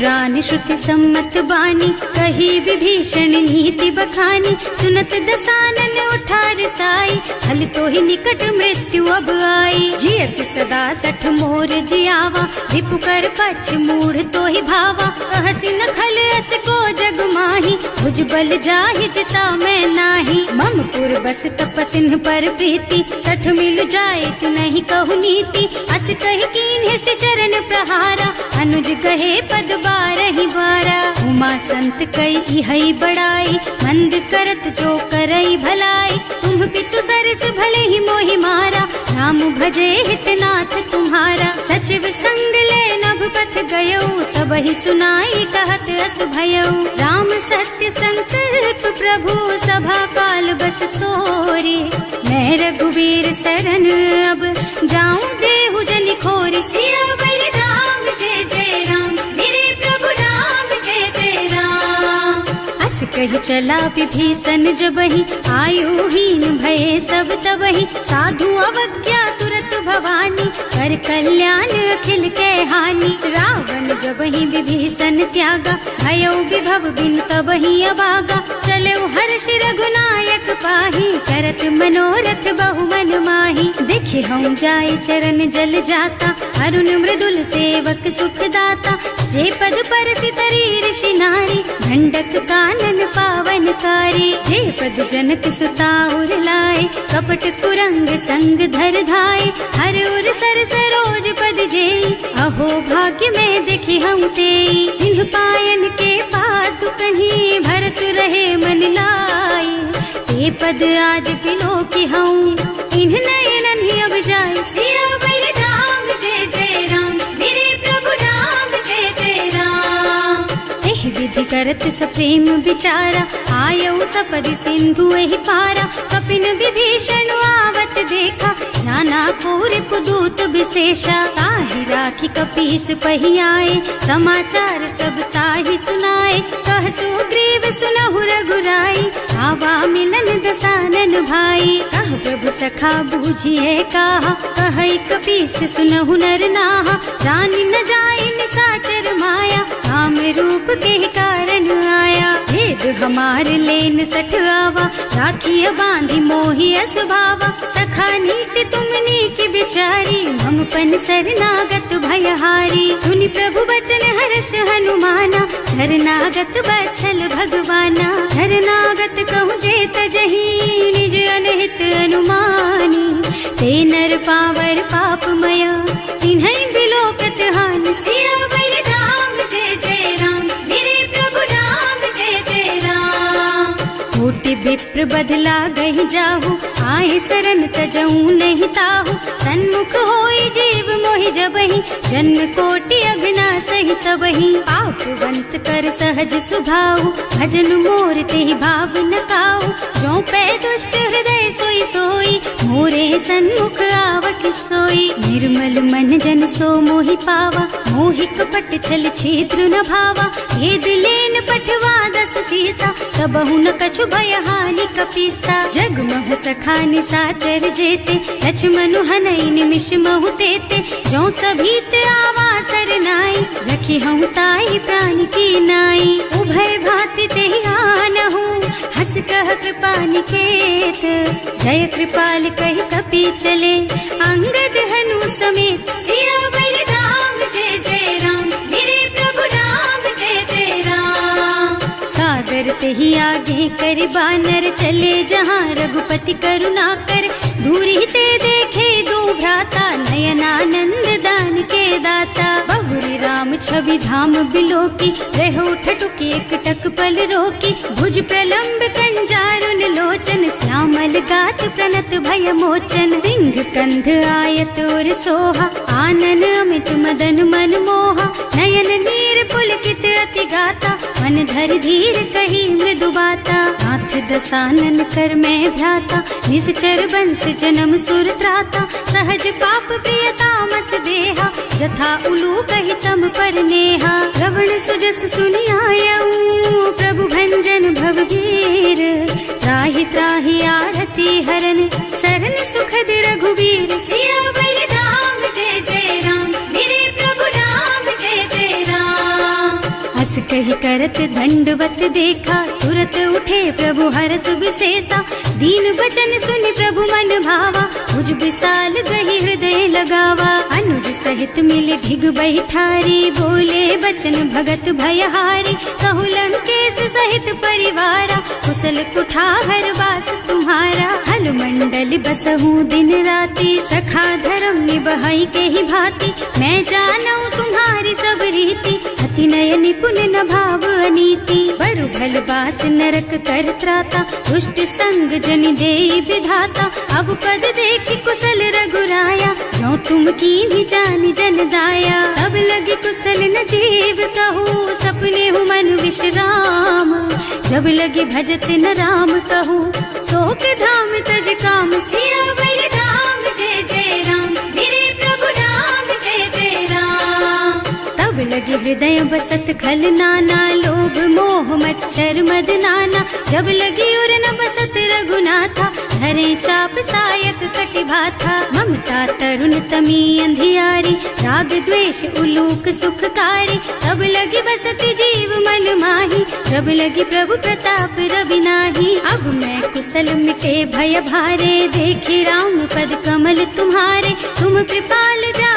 पुराण श्रुति सम्मत बानी, कही विभीषण नीति बखानी। सुनत दसानन उठा रसाई, हल तो ही निकट मृत्यु अब आई। जियस सदा सठ मोर जियावा, रिपु कर पछ मूढ़ तो ही भावा। कहसी न खल अस को जग माही, भुज बल जाहि जिता मैं नाही। मम पुर बस तपसिन्ह पर प्रीति, सठ मिल जाए तु नहीं कहु नीति। अस कहि कीन्ह से चरण प्रहारा, अनुज कहे पद बारहि बारा। उमा संत कई इहै बड़ाई, मंद करत जो करई भलाई। तुम पितु सरस भले ही मोहि मारा, नाम भजे हितनाथ तुम्हारा। सचिव संग ले नभ पथ गयो, सबहि सुनाई कहत अस भयो। राम सत्य संकल्प प्रभु, सभा काल बस तोरे। मैं रघुवीर सरन अब, जाऊं देहु जनि खोरी। सियावर राम जय जय राम, मेरे प्रभु राम जय जय राम। अस कहि चला विभीषण जबहि, आयुहीन भये सब तबहि। साधु अवज्ञा तुरत भवानी, कर कल्याण अखिल के हानि। रावण जबहि विभीषण त्यागा, भयो विभव बिन तबहि अभागा। चले हर्ष रघुनायक पाही, करत मनोरथ बहु मन माही। देखे हम जाय चरण जल जाता, अरुण मृदुल सेवक सुख दाता। जे पद पर सितरी ऋषि नारी, ढंडक कानन पावन कारी। जे पद जनक सुता उर लाए, कपट कुरंग संग धर धाय। हर उर सर सरोज पद जेई, अहो भाग्य में देखी हम तेई। जिन्ह पायन के पातु कहीं, भरत रहे मन लाई। ते पद आज पिलो की हूँ, इन्ह नयनन ही अब जाए। सियावर राम जय जय राम, मेरे प्रभु राम जय जय राम। एह विधि करत सप्रेम विचारा, आयऊ सपदि सिंधु एहि पारा। कपिन विभीषण आवत देखा, नाना कोर पुदूत विशेषा। ताहि राखी कपीस पहि आए, समाचार सब ताहि सुनाए। कह सुग्रीव सुनहु रघुराई, आवा मिलन दसानन भाई। कह प्रभु सखा बूझिए काहा, कहै कपीस सुनहु नर नाहा। जानि न जाय निसाचर माया, काम रूप के कारण आया। भेद हमार लेन सठ आवा, राखिय बांधि मोहि असुभावा। सखा नीति तुमनी की बिचारी, हम पन शरणागत भयहारी। सुनि प्रभु बचन हर्ष हनुमाना, शरणागत बछल भगवाना। शरणागत कहूँ जेत जही, निज अनहित अनुमानी। ते नर पावर पापमय, तिन्है बिलोकत हानि। सियावर राम जय जय राम, मेरे प्रभु राम जय जय राम। कोटि विप्र बदला गहि जाहु, आए शरण तजऊ नहीं ताहु। सन्मुख होई जीव मोहि जबहि, जन्म कोटि अघनासहि तबहि। पापवंत कर सहज सुभाऊ, भजन मोर तेहि भाव न काऊ। जो पै दुष्ट हृदय सोई सोई, मोरे सन्मुख आवक सोई। निर्मल मन जन सो मोहि पावा, मोहि कपट छल छिद्र न भावा। भेद लेन पठवा दस सीसा, तबहु न कछु भय हानि कपीसा। जग महु सखा निसाचर जेते, लक्ष्मण हनई निमिष महु तेते। जो सभीत आवा सरनाई, रखी हूँ ताई प्राण की नाई। उभय भांति तेहि आनहु, हस कह कृपा निकेत। जय कृपाल कहि कपि चले, अंगद हनु समेत। सियावर राम जय जय राम, मेरे प्रभु राम जय जय राम। सादर तेहि आगे कर बानर, चले जहाँ रघुपति करुणा कर। दूरी ते देखे दो भ्राता, नयनानंद दान के दाता। बहुरी राम छवि धाम बिलोकी, रहो ठटुकी एक टक पल रोकी। भुज प्रलंब कंजारुन लोचन, श्यामल गात प्रणत भय मोचन। सिंह कंध आयत और सोहा, आनन अमित मदन मन मोहा। नयन नीर पुलकित अति गाता, मन धर धीर कही मृदु बाता। नाथ दसानन कर मैं भ्राता, निश्चर बंस जन्म सुर त्राता। सहज पाप प्रियतामस देहा, जथा उलू कहि तम पर नेहा। श्रवण सुजस सुनि आयऊ, प्रभु भंजन भवभीर। त्राहि त्राहि आरती हरन, सरन सुखद रघुवीर। सियावर राम जय जय राम, मेरे प्रभु राम जय जय राम। करत दंडवत देखा, तुरत उठे प्रभु हरस विशेषा। दीन बचन सुनि प्रभु मन भावा, मुझ विशाल गही हृदय लगावा। अनुज सहित मिल ढिग बैठारी, बोले बचन भगत भयहारी। कहु लंकेश सहित परिवारा, कुशल कुठार वास तुम्हारा। हल मंडल बसहु दिन राति, सखा धर्म निबहाई के ही भांति। मैं जानू तुम्हारी सब रीति, अति नय निपुण न भाव अनीति। बरु भल बास नरक कर त्राता, दुष्ट संग जन देई विधाता। अब पद देखि कुशल रघुराया, जो तुम कीन्ही जानि जन दाया। तब लगी कुशल न जीव कहूँ, सपने हूँ मन विश्राम। जब लगी भजत न राम कहूँ, शोक धाम तज काम। सियावर राम जय जय राम, मेरे प्रभु राम जय जय राम। तब लगे हृदय बसत खल नाना, लोभ मोह मच्छर मद नाना। जब लगी उर न बसत रघुनाथा, धरे चाप सायक कटिभाथा। ममता तरुण तमी अंधियारी, राग द्वेष उलूक सुखकारी। तब लगी बसत जीव मन माही, जब लगी प्रभु प्रताप रवि नाही। अब मैं कुशल मिटे भय भारे, देखे राम पद कमल तुम्हारे। तुम कृपाल जा